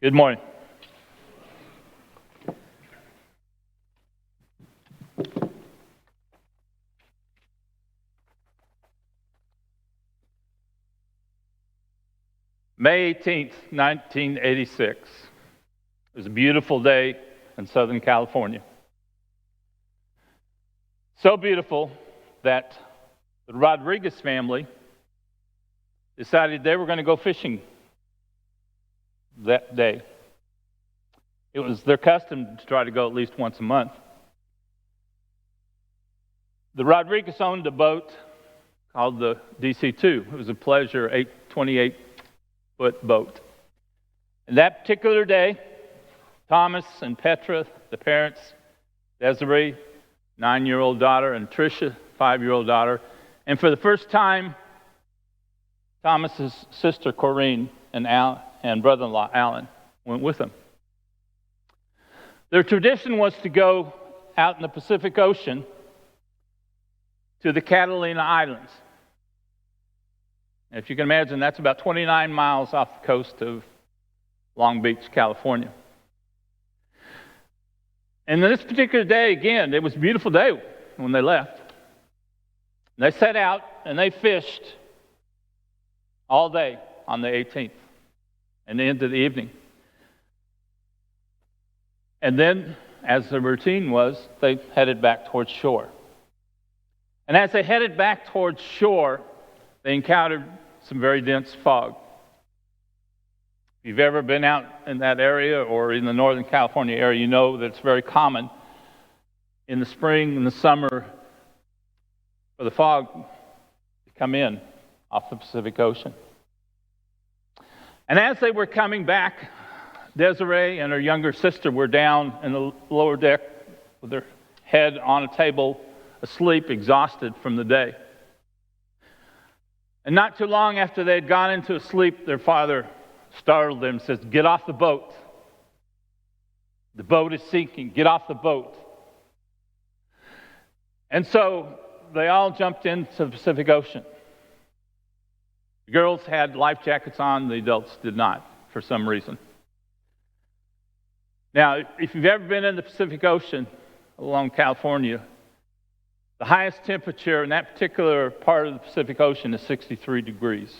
Good morning. May 18th, 1986. It was a beautiful day in Southern California. So beautiful that the Rodriguez family decided they were going to go fishing that day. It was their custom to try to go at least once a month. The Rodriguez owned a boat called the DC-2. It was a Pleasure 28-foot boat. And that particular day, Thomas and Petra, the parents, Desiree, 9-year-old daughter, and Tricia, 5-year-old daughter, and for the first time, Thomas's sister Corinne and brother-in-law Alan went with them. Their tradition was to go out in the Pacific Ocean to the Catalina Islands. And if you can imagine, that's about 29 miles off the coast of Long Beach, California. And this particular day, again, it was a beautiful day when they left. They set out and they fished all day on the 18th and into the evening. And then, as the routine was, they headed back towards shore. And as they headed back towards shore, they encountered some very dense fog. If you've ever been out in that area or in the Northern California area, you know that it's very common in the spring and the summer for the fog to come in off the Pacific Ocean. And as they were coming back, Desiree and her younger sister were down in the lower deck with their head on a table, asleep, exhausted from the day. And not too long after they had gone into sleep, their father startled them and says, "Get off the boat. The boat is sinking. Get off the boat." And so they all jumped into the Pacific Ocean. The girls had life jackets on, the adults did not, for some reason. Now, if you've ever been in the Pacific Ocean along California, the highest temperature in that particular part of the Pacific Ocean is 63 degrees.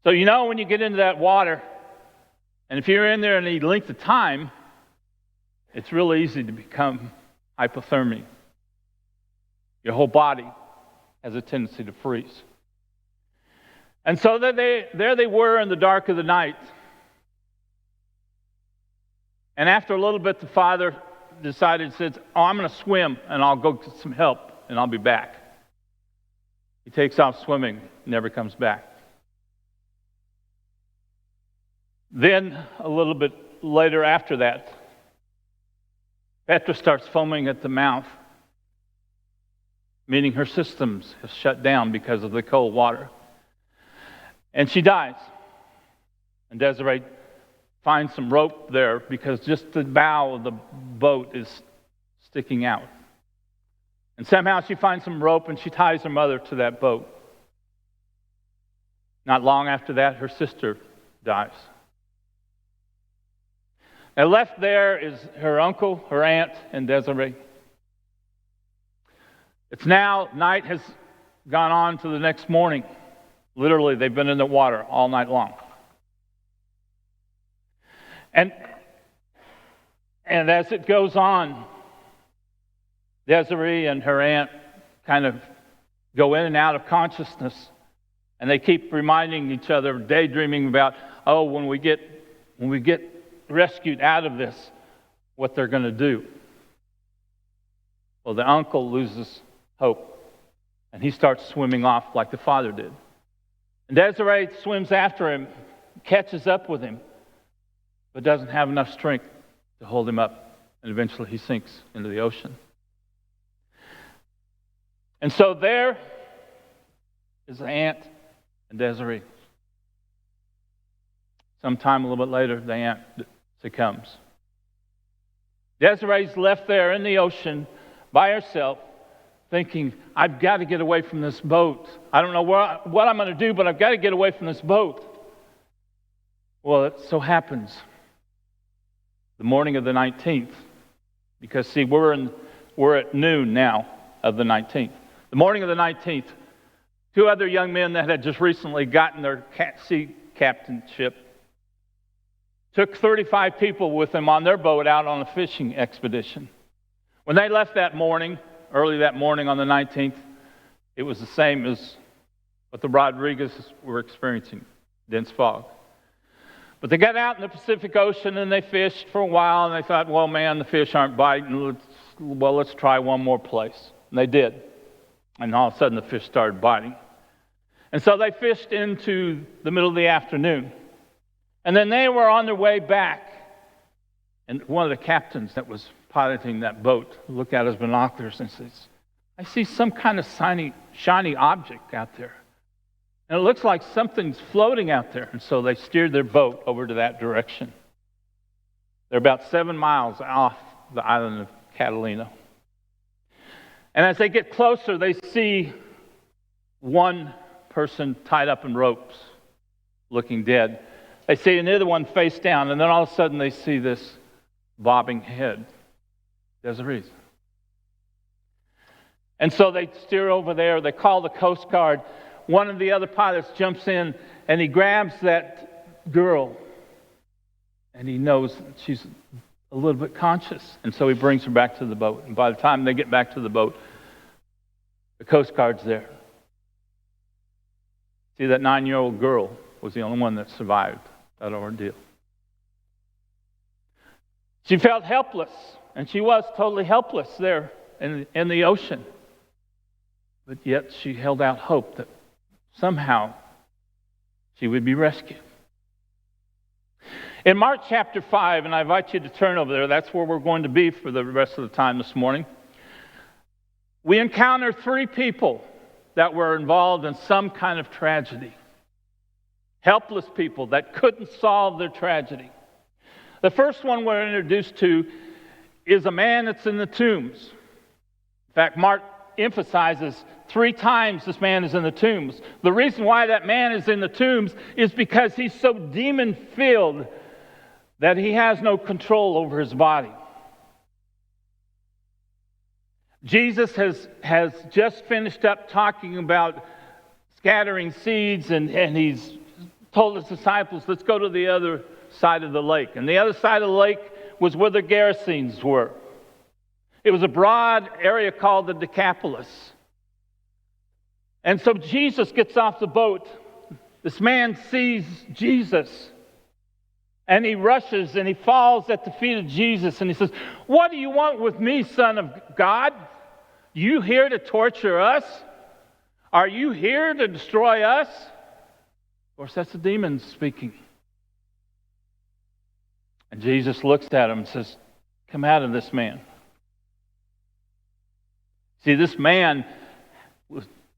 So you know when you get into that water, and if you're in there any length of time, it's really easy to become hypothermia. Your whole body has a tendency to freeze. And so there they were in the dark of the night. And after a little bit, the father said, I'm going to swim, and I'll go get some help, and I'll be back. He takes off swimming, never comes back. Then, a little bit later after that, Petra starts foaming at the mouth, meaning her systems have shut down because of the cold water. And she dies. And Desiree finds some rope there because just the bow of the boat is sticking out. And somehow she finds some rope and she ties her mother to that boat. Not long after that, her sister dies. Now left there is her uncle, her aunt, and Desiree. It's now, night has gone on to the next morning. Literally, they've been in the water all night long. And as it goes on, Desiree and her aunt kind of go in and out of consciousness, and they keep reminding each other, daydreaming about, when we get rescued out of this, what they're going to do. Well, the uncle loses hope, and he starts swimming off like the father did. And Desiree swims after him, catches up with him, but doesn't have enough strength to hold him up, and eventually he sinks into the ocean. And so there is the aunt and Desiree. Sometime a little bit later, the aunt succumbs. Desiree's left there in the ocean by herself, thinking, I've got to get away from this boat. I don't know what I'm going to do, but I've got to get away from this boat. Well, it so happens the morning of the 19th, because see, we're at noon now of the 19th. The morning of the 19th, two other young men that had just recently gotten their sea captainship took 35 people with them on their boat out on a fishing expedition. When they left that morning, early that morning on the 19th, it was the same as what the Rodriguez were experiencing, dense fog. But they got out in the Pacific Ocean and they fished for a while, and they thought, well, man, the fish aren't biting. Let's try one more place. And they did. And all of a sudden the fish started biting. And so they fished into the middle of the afternoon. And then they were on their way back. And one of the captains that was piloting that boat looked at his binoculars and says, I see some kind of shiny object out there. And it looks like something's floating out there. And so they steered their boat over to that direction. They're about 7 miles off the island of Catalina. And as they get closer, they see one person tied up in ropes, looking dead. They see another one face down, and then all of a sudden they see this bobbing head. There's a reason. And so they steer over there. They call the Coast Guard. One of the other pilots jumps in, and he grabs that girl, and he knows she's a little bit conscious. And so he brings her back to the boat. And by the time they get back to the boat, the Coast Guard's there. See, that 9-year-old girl was the only one that survived that ordeal. She felt helpless, and she was totally helpless there in the ocean. But yet she held out hope that somehow she would be rescued. In Mark chapter 5, and I invite you to turn over there, that's where we're going to be for the rest of the time this morning, we encounter 3 people that were involved in some kind of tragedy. Helpless people that couldn't solve their tragedy. The first one we're introduced to is a man that's in the tombs. In fact, Mark emphasizes 3 times this man is in the tombs. The reason why that man is in the tombs is because he's so demon-filled that he has no control over his body. Jesus has just finished up talking about scattering seeds, and he's told his disciples, let's go to the other side of the lake. And the other side of the lake was where the Gerasenes were. It was a broad area called the Decapolis. And so Jesus gets off the boat. This man sees Jesus. And he rushes and he falls at the feet of Jesus. And he says, what do you want with me, Son of God? You here to torture us? Are you here to destroy us? Of course, that's the demons speaking. And Jesus looks at him and says, come out of this man. See, this man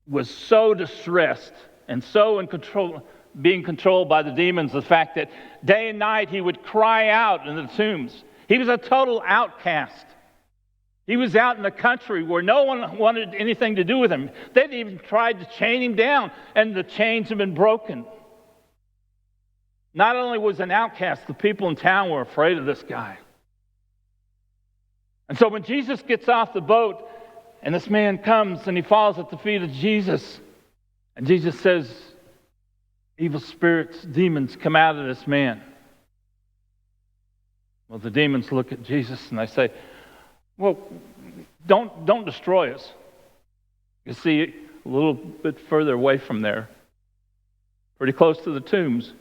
was so distressed and so in control, being controlled by the demons, the fact that day and night he would cry out in the tombs. He was a total outcast. He was out in the country where no one wanted anything to do with him. They'd even tried to chain him down, and the chains had been broken. Not only was an outcast, the people in town were afraid of this guy. And so when Jesus gets off the boat, and this man comes and he falls at the feet of Jesus, and Jesus says, evil spirits, demons, come out of this man. Well, the demons look at Jesus and they say, well, don't destroy us. You see, a little bit further away from there, pretty close to the tombs,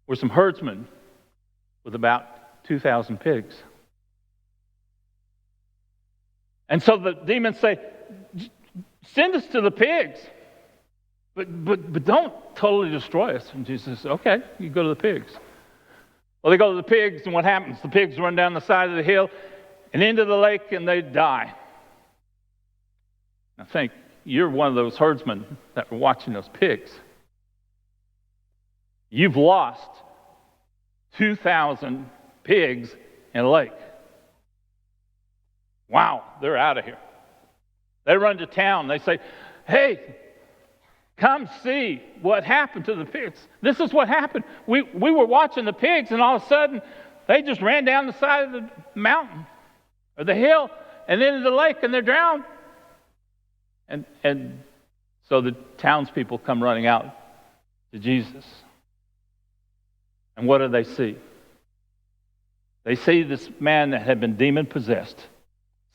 were some herdsmen with about 2,000 pigs. And so the demons say, send us to the pigs, but don't totally destroy us. And Jesus says, okay, you go to the pigs. Well, they go to the pigs, and what happens? The pigs run down the side of the hill and into the lake, and they die. Now think, you're one of those herdsmen that were watching those pigs. You've lost 2,000 pigs in a lake. Wow, they're out of here. They run to town. They say, hey, Come see what happened to the pigs. This is what happened. We were watching the pigs, and all of a sudden, they just ran down the side of the mountain or the hill and into the lake, and they're drowned. And so the townspeople come running out to Jesus. And what do they see? They see this man that had been demon-possessed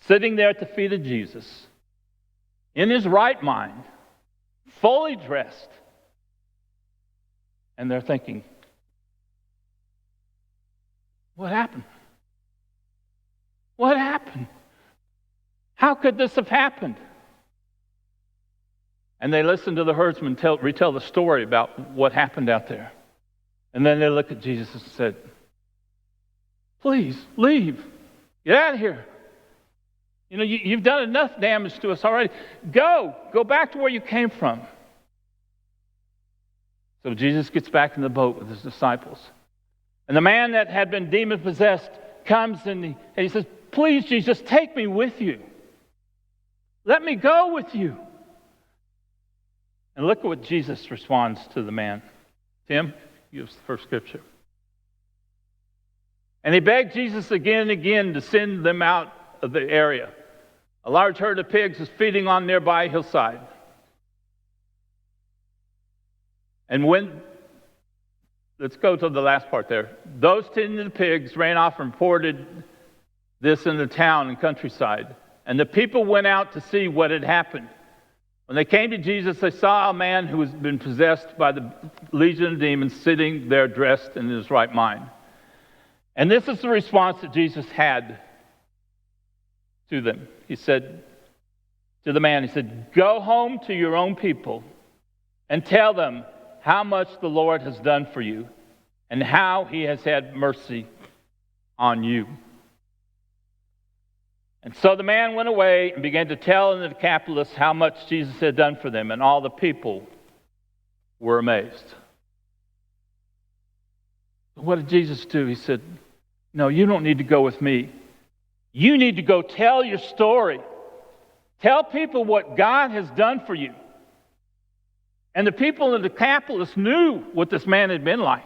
sitting there at the feet of Jesus in his right mind, fully dressed. And they're thinking, what happened? What happened? How could this have happened? And they listen to the herdsman retell the story about what happened out there. And then they look at Jesus and said, please, leave. Get out of here. You know, you've done enough damage to us already. Go back to where you came from. So Jesus gets back in the boat with his disciples. And the man that had been demon-possessed comes and he says, please, Jesus, take me with you. Let me go with you. And look at what Jesus responds to the man. Tim, use the first scripture. And he begged Jesus again and again to send them out of the area. A large herd of pigs was feeding on nearby hillside. And let's go to the last part there. Those tending the pigs ran off and reported this in the town and countryside. And the people went out to see what had happened. When they came to Jesus, they saw a man who had been possessed by the legion of demons sitting there dressed in his right mind. And this is the response that Jesus had to them. He said to the man, he said, go home to your own people and tell them how much the Lord has done for you and how he has had mercy on you. And so the man went away and began to tell in the Decapolis how much Jesus had done for them, and all the people were amazed. What did Jesus do? He said, no, you don't need to go with me. You need to go tell your story. Tell people what God has done for you. And the people in the Decapolis knew what this man had been like.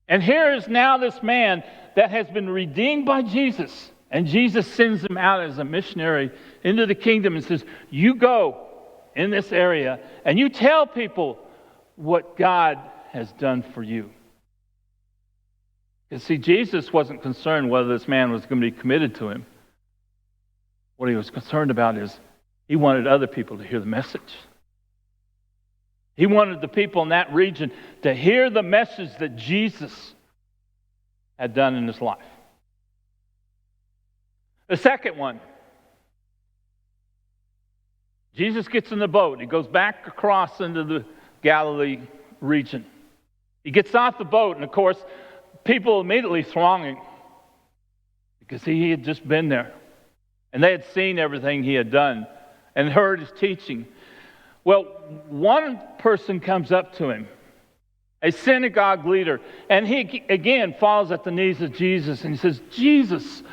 And here is now this man that has been redeemed by Jesus. And Jesus sends him out as a missionary into the kingdom and says, you go in this area and you tell people what God has done for you. You see, Jesus wasn't concerned whether this man was going to be committed to him. What he was concerned about is he wanted other people to hear the message. He wanted the people in that region to hear the message that Jesus had done in his life. The second one, Jesus gets in the boat. He goes back across into the Galilee region. He gets off the boat, and of course, people immediately thronging because he had just been there. And they had seen everything he had done and heard his teaching. Well, one person comes up to him, a synagogue leader, and he again falls at the knees of Jesus and he says, Jesus,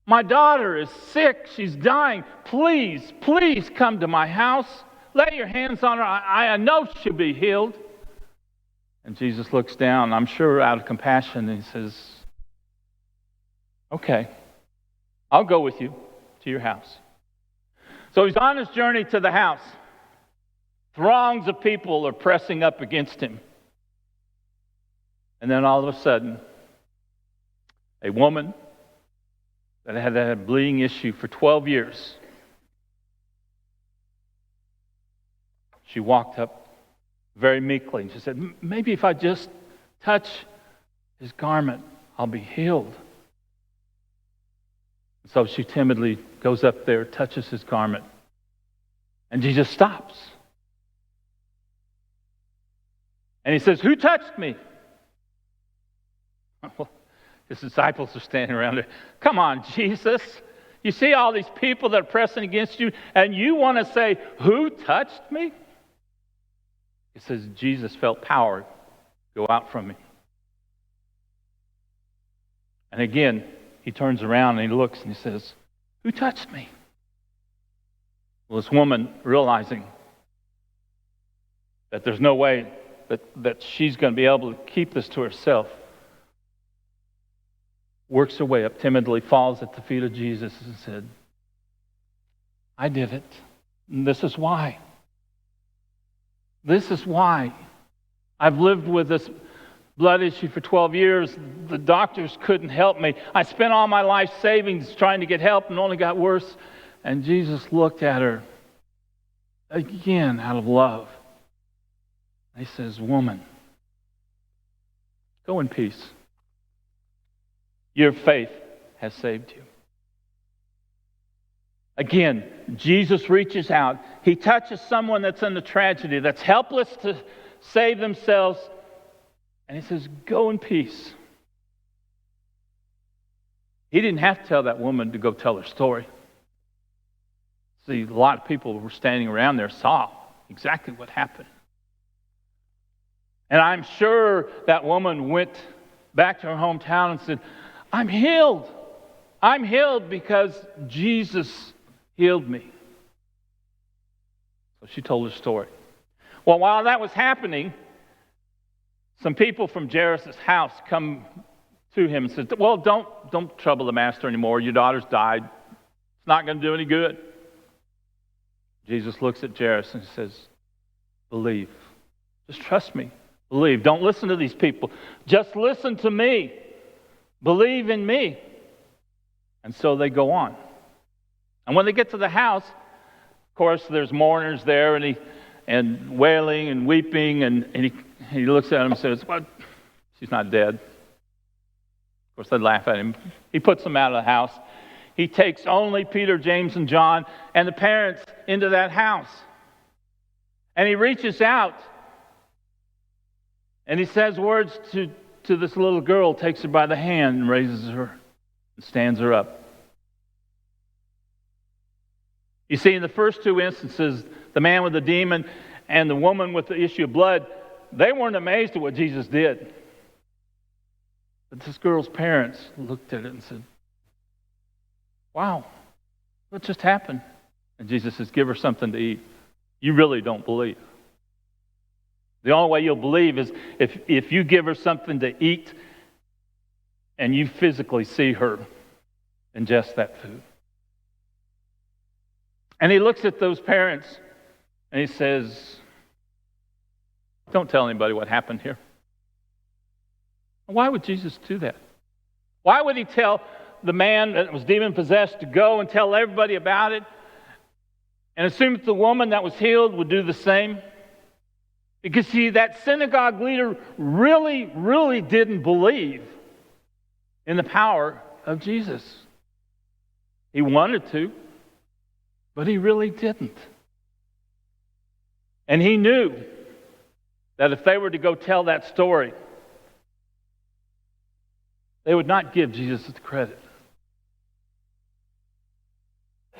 my daughter is sick. She's dying. Please, please come to my house. Lay your hands on her. I know she'll be healed. And Jesus looks down, I'm sure out of compassion, and he says, okay, I'll go with you to your house. So he's on his journey to the house. Throngs of people are pressing up against him. And then all of a sudden, a woman that had a bleeding issue for 12 years, she walked up very meekly and she said, maybe if I just touch his garment, I'll be healed. So she timidly goes up there, touches his garment, and Jesus stops. And he says, who touched me? Well, his disciples are standing around there. Come on, Jesus. You see all these people that are pressing against you, and you want to say, who touched me? He says, Jesus felt power go out from me. And again, he turns around and he looks and he says, who touched me? Well, this woman, realizing that there's no way that she's going to be able to keep this to herself, works her way up timidly, falls at the feet of Jesus and said, I did it. And this is why. This is why. I've lived with this blood issue for 12 years. The doctors couldn't help me. I spent all my life savings trying to get help and only got worse. And Jesus looked at her again out of love. He says, woman, go in peace. Your faith has saved you. Again, Jesus reaches out. He touches someone that's in a tragedy, that's helpless to save themselves. And he says, go in peace. He didn't have to tell that woman to go tell her story. See, a lot of people who were standing around there saw exactly what happened. And I'm sure that woman went back to her hometown and said, I'm healed. I'm healed because Jesus healed me. So she told her story. Well, while that was happening, some people from Jairus' house come to him and said, well, don't trouble the master anymore. Your daughter's died. It's not going to do any good. Jesus looks at Jairus and says, believe. Just trust me. Believe. Don't listen to these people. Just listen to me. Believe in me. And so they go on. And when they get to the house, of course, there's mourners there and wailing and weeping. And he looks at them and says, well, she's not dead. Of course, they laugh at him. He puts them out of the house. He takes only Peter, James, and John and the parents into that house. And he reaches out and he says words to this little girl, takes her by the hand and raises her and stands her up. You see, in the first two instances, the man with the demon and the woman with the issue of blood, they weren't amazed at what Jesus did. But this girl's parents looked at it and said, wow, what just happened? And Jesus says, give her something to eat. You really don't believe. The only way you'll believe is if you give her something to eat and you physically see her ingest that food. And he looks at those parents and he says, don't tell anybody what happened here. Why would Jesus do that? Why would he tell the man that was demon-possessed to go and tell everybody about it and assume that the woman that was healed would do the same? Because, see, that synagogue leader really, really didn't believe in the power of Jesus. He wanted to, but he really didn't. And he knew that if they were to go tell that story, they would not give Jesus the credit.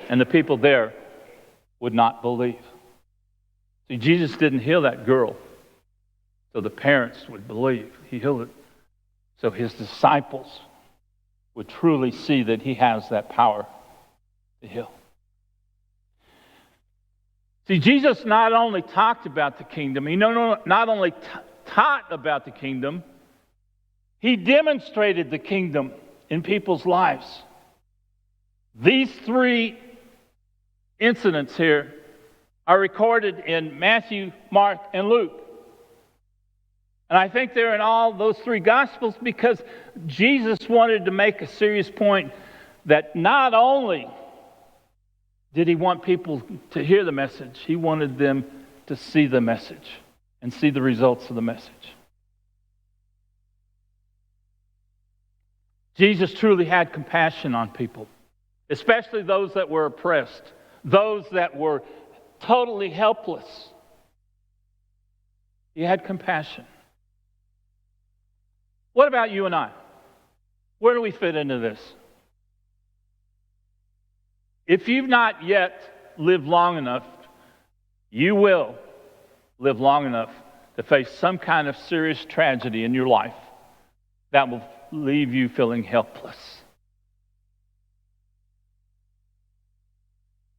And the people there would not believe. See, Jesus didn't heal that girl so the parents would believe. He healed it so his disciples would truly see that he has that power to heal. See, Jesus not only talked about the kingdom, he not only taught about the kingdom, he demonstrated the kingdom in people's lives. These three incidents here are recorded in Matthew, Mark, and Luke. And I think they're in all those three Gospels because Jesus wanted to make a serious point that not only did he want people to hear the message, he wanted them to see the message and see the results of the message. Jesus truly had compassion on people, especially those that were oppressed, those that were totally helpless. He had compassion. What about you and I? Where do we fit into this? If you've not yet lived long enough, you will live long enough to face some kind of serious tragedy in your life that will leave you feeling helpless.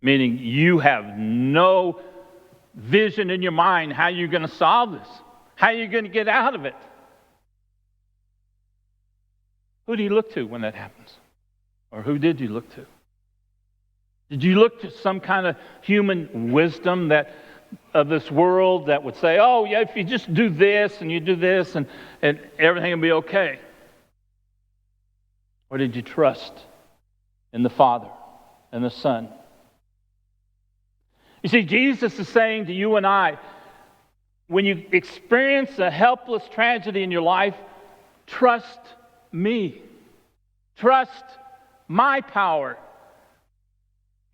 Meaning you have no vision in your mind how you're going to solve this, how you're going to get out of it. Who do you look to when that happens? Or who did you look to? Did you look to some kind of human wisdom of this world that would say, oh, yeah, if you just do this and you do this and everything will be okay? Or did you trust in the Father and the Son? You see, Jesus is saying to you and I, when you experience a helpless tragedy in your life, trust me. Trust my power.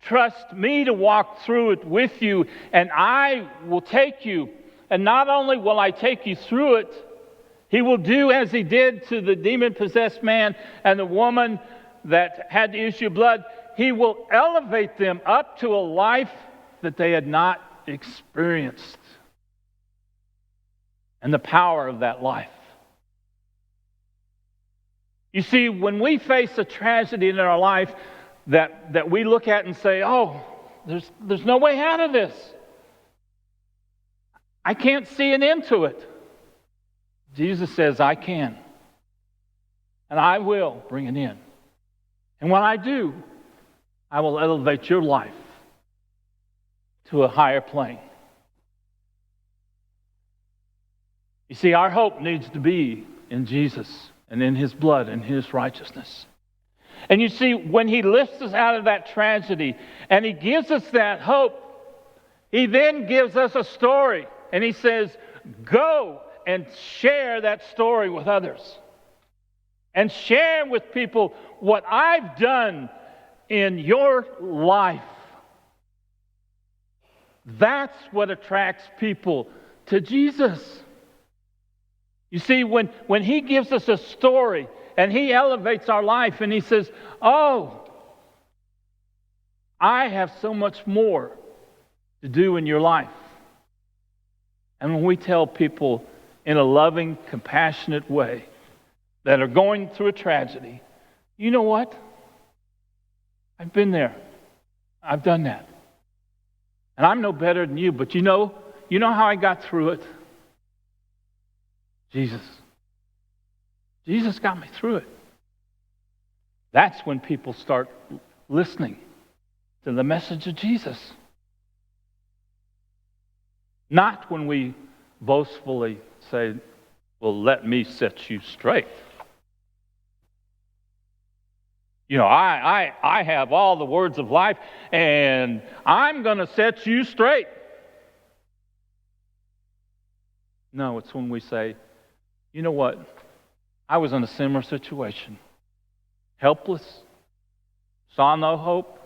Trust me to walk through it with you, and I will take you. And not only will I take you through it, He will do as He did to the demon-possessed man and the woman that had the issue of blood. He will elevate them up to a life that they had not experienced, and the power of that life. You see, when we face a tragedy in our life that we look at and say, oh, there's no way out of this. I can't see an end to it. Jesus says, I can. And I will bring it in. And when I do, I will elevate your life to a higher plane. You see, our hope needs to be in Jesus and in His blood and His righteousness. And you see, when He lifts us out of that tragedy and He gives us that hope, He then gives us a story. And He says, go and share that story with others. And share with people what I've done in your life. That's what attracts people to Jesus. You see, when He gives us a story and He elevates our life and He says, oh, I have so much more to do in your life. And when we tell people in a loving, compassionate way that are going through a tragedy, you know what? I've been there. I've done that. And I'm no better than you, but you know how I got through it? Jesus. Jesus got me through it. That's when people start listening to the message of Jesus. Not when we boastfully say, well, let me set you straight. You know, I have all the words of life, and I'm going to set you straight. No, it's when we say, you know what? I was in a similar situation. Helpless, saw no hope,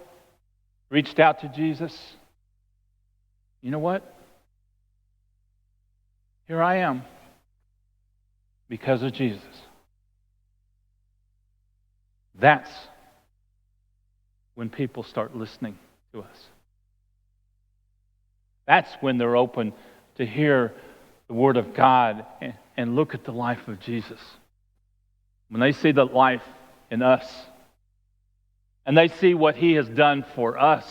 reached out to Jesus. You know what? Here I am because of Jesus. That's when people start listening to us. That's when they're open to hear the Word of God and look at the life of Jesus. When they see the life in us and they see what He has done for us,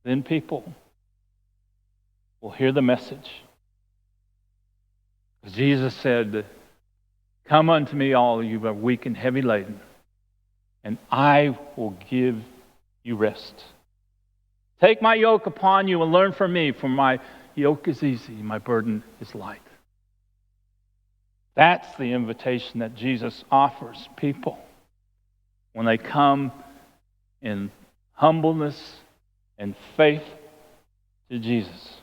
then people will hear the message. Jesus said, come unto me, all you who are weak and heavy laden, and I will give you rest. Take my yoke upon you and learn from me, for my yoke is easy, my burden is light. That's the invitation that Jesus offers people when they come in humbleness and faith to Jesus.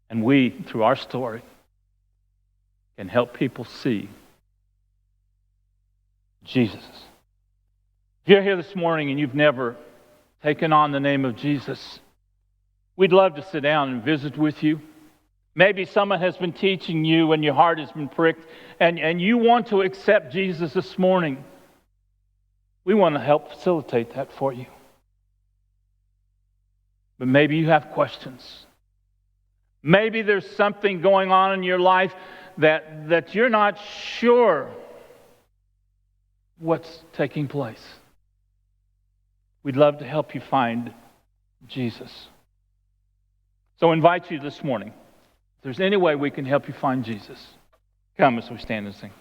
And we, through our story, can help people see Jesus. If you're here this morning and you've never taken on the name of Jesus, we'd love to sit down and visit with you. Maybe someone has been teaching you and your heart has been pricked and you want to accept Jesus this morning. We want to help facilitate that for you. But maybe you have questions. Maybe there's something going on in your life that you're not sure what's taking place. We'd love to help you find Jesus. So I invite you this morning, if there's any way we can help you find Jesus, come as we stand and sing.